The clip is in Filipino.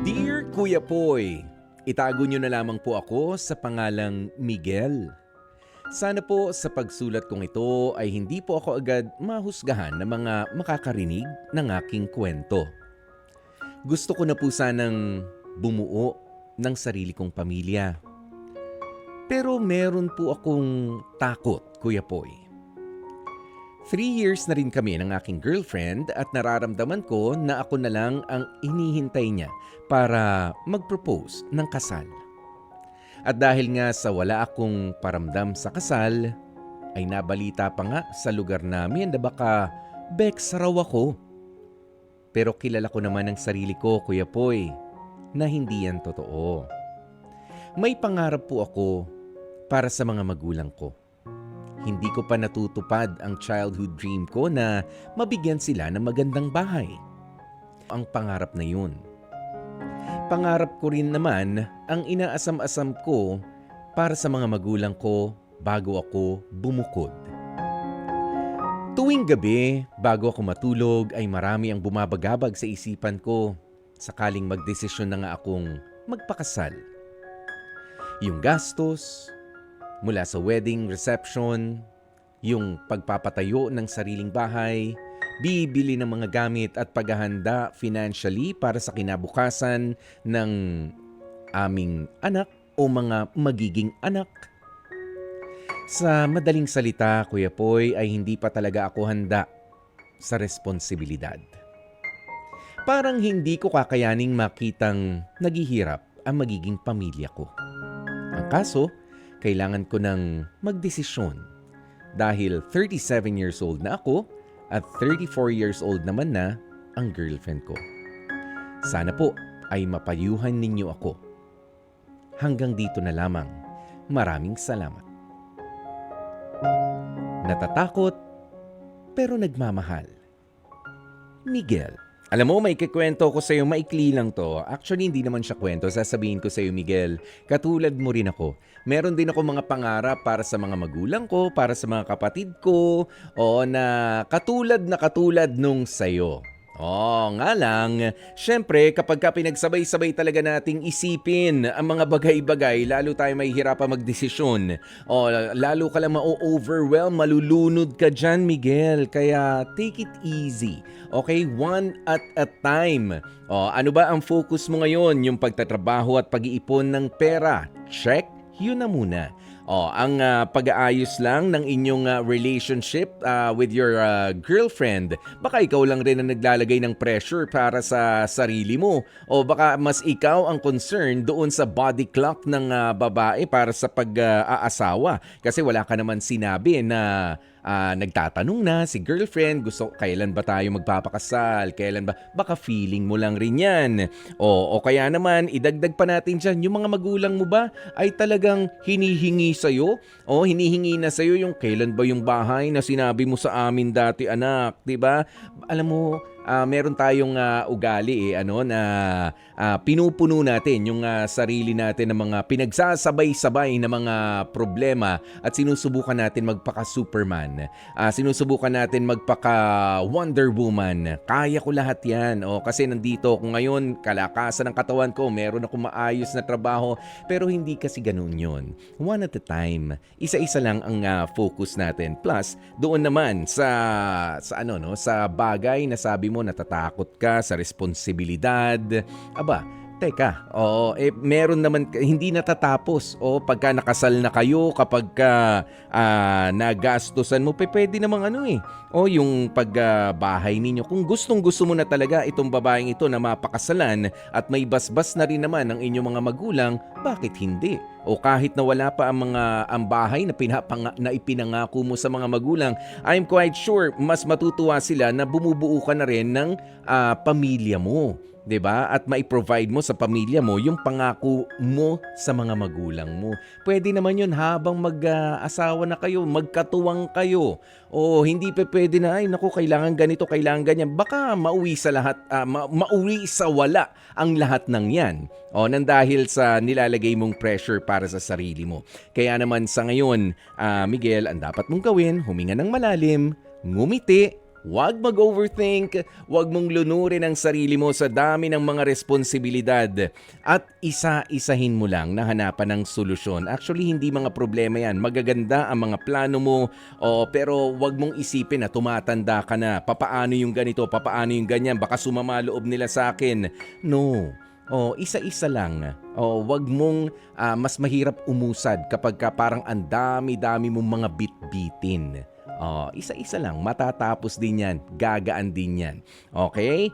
Dear Kuya Poy, itago niyo na lamang po ako sa pangalang Miguel. Sana po sa pagsulat kong ito ay hindi po ako agad mahusgahan ng mga makakarinig ng aking kwento. Gusto ko na po sanang bumuo ng sarili kong pamilya. Pero meron po akong takot, Kuya Poy. 3 years na rin kami ng aking girlfriend at nararamdaman ko na ako na lang ang inihintay niya para mag-propose ng kasal. At dahil nga sa wala akong paramdam sa kasal, ay nabalita pa nga sa lugar namin na baka Bex raw ako. Pero kilala ko naman ang sarili ko, Kuya Poy, na hindi yan totoo. May pangarap po ako para sa mga magulang ko. Hindi ko pa natutupad ang childhood dream ko na mabigyan sila ng magandang bahay. Ang pangarap na yun. Pangarap ko rin naman ang inaasam-asam ko para sa mga magulang ko bago ako bumukod. Tuwing gabi, bago ako matulog ay marami ang bumabagabag sa isipan ko sakaling magdesisyon na nga akong magpakasal. Yung gastos, mula sa wedding reception, yung pagpapatayo ng sariling bahay, bibili ng mga gamit at paghahanda financially para sa kinabukasan ng aming anak o mga magiging anak. Sa madaling salita, Kuya Poy, ay hindi pa talaga ako handa sa responsibilidad. Parang hindi ko kakayaning makitang naghihirap ang magiging pamilya ko. Ang kaso, kailangan ko ng magdesisyon dahil 37 years old na ako at 34 years old naman na ang girlfriend ko. Sana po ay mapayuhan ninyo ako. Hanggang dito na lamang. Maraming salamat. Natatakot pero nagmamahal. Miguel. Alam mo, may kikwento ko sa'yo, maikli lang to. Actually, hindi naman siya kwento. Sasabihin ko sa'yo, Miguel, katulad mo rin ako. Meron din ako mga pangarap para sa mga magulang ko, para sa mga kapatid ko, o na katulad nung sa'yo. Nga lang, syempre kapag ka pinagsabay-sabay talaga nating isipin ang mga bagay-bagay, lalo tayo mahihirapan magdesisyon. Lalo ka lang ma-overwhelm, malulunod ka dyan, Miguel. Kaya take it easy. Okay, one at a time. Ano ba ang focus mo ngayon? Yung pagtatrabaho at pag-iipon ng pera. Check, yun na muna. Ang pag-aayos lang ng inyong relationship with your girlfriend. Baka ikaw lang rin ang naglalagay ng pressure para sa sarili mo. O baka mas ikaw ang concern doon sa body clock ng babae para sa pag-aasawa. Kasi wala ka naman sinabi na nagtatanong na si girlfriend, kailan ba tayo magpapakasal? Kailan ba? Baka feeling mo lang rin yan. O kaya naman, idagdag pa natin dyan, yung mga magulang mo ba ay talagang hinihingi sa'yo? O hinihingi na sa'yo yung kailan ba yung bahay na sinabi mo sa amin dati, anak? Diba? Alam mo, meron tayong ugali na pinupuno natin yung sarili natin ng mga pinagsasabay-sabay na mga problema at sinusubukan natin magpaka-Superman. Sinusubukan natin magpaka-Wonder Woman. Kaya ko lahat yan. Kasi nandito ako ngayon, kalakasan ng katawan ko, meron akong maayos na trabaho, pero hindi kasi ganun yun. One at a time. Isa-isa lang ang focus natin. Plus, doon naman sa bagay na sabi mo natatakot ka sa responsibilidad. Aba, teka, meron naman, hindi natatapos. Pagka nakasal na kayo, kapag nagastusan mo, pwede namang yung pagbahay ninyo. Kung gustong-gusto mo na talaga itong babaeng ito na mapakasalan at may basbas na rin naman ang inyong mga magulang, bakit hindi? O kahit na wala pa ang bahay na ipinangako mo sa mga magulang, I'm quite sure mas matutuwa sila na bumubuo ka na rin ng pamilya mo. 'Di ba? At mai-provide mo sa pamilya mo yung pangako mo sa mga magulang mo. Pwede naman 'yun habang mag-asawa na kayo, magkatuwang kayo. O hindi pa pwede na kailangan ganito, kailangan ganyan. Baka mauwi sa lahat, mauwi sa wala ang lahat ng 'yan. Nang dahil sa nilalagay mong pressure para sa sarili mo. Kaya naman sa ngayon, Miguel, ang dapat mong gawin, huminga ng malalim, ngumiti, Huwag mag-overthink, huwag mong lunurin ang sarili mo sa dami ng mga responsibilidad at isa-isahin mo lang na hanapan ng solusyon. Actually, hindi mga problema yan. Magaganda ang mga plano mo, pero huwag mong isipin na tumatanda ka na. Papaano yung ganito, papaano yung ganyan, baka sumama loob nila sa akin. No. Isa-isa lang. Wag mong mas mahirap umusad kapag parang ang dami-dami mong mga bit-bitin. Isa-isa lang, matatapos din yan, gagaan din yan. Okay?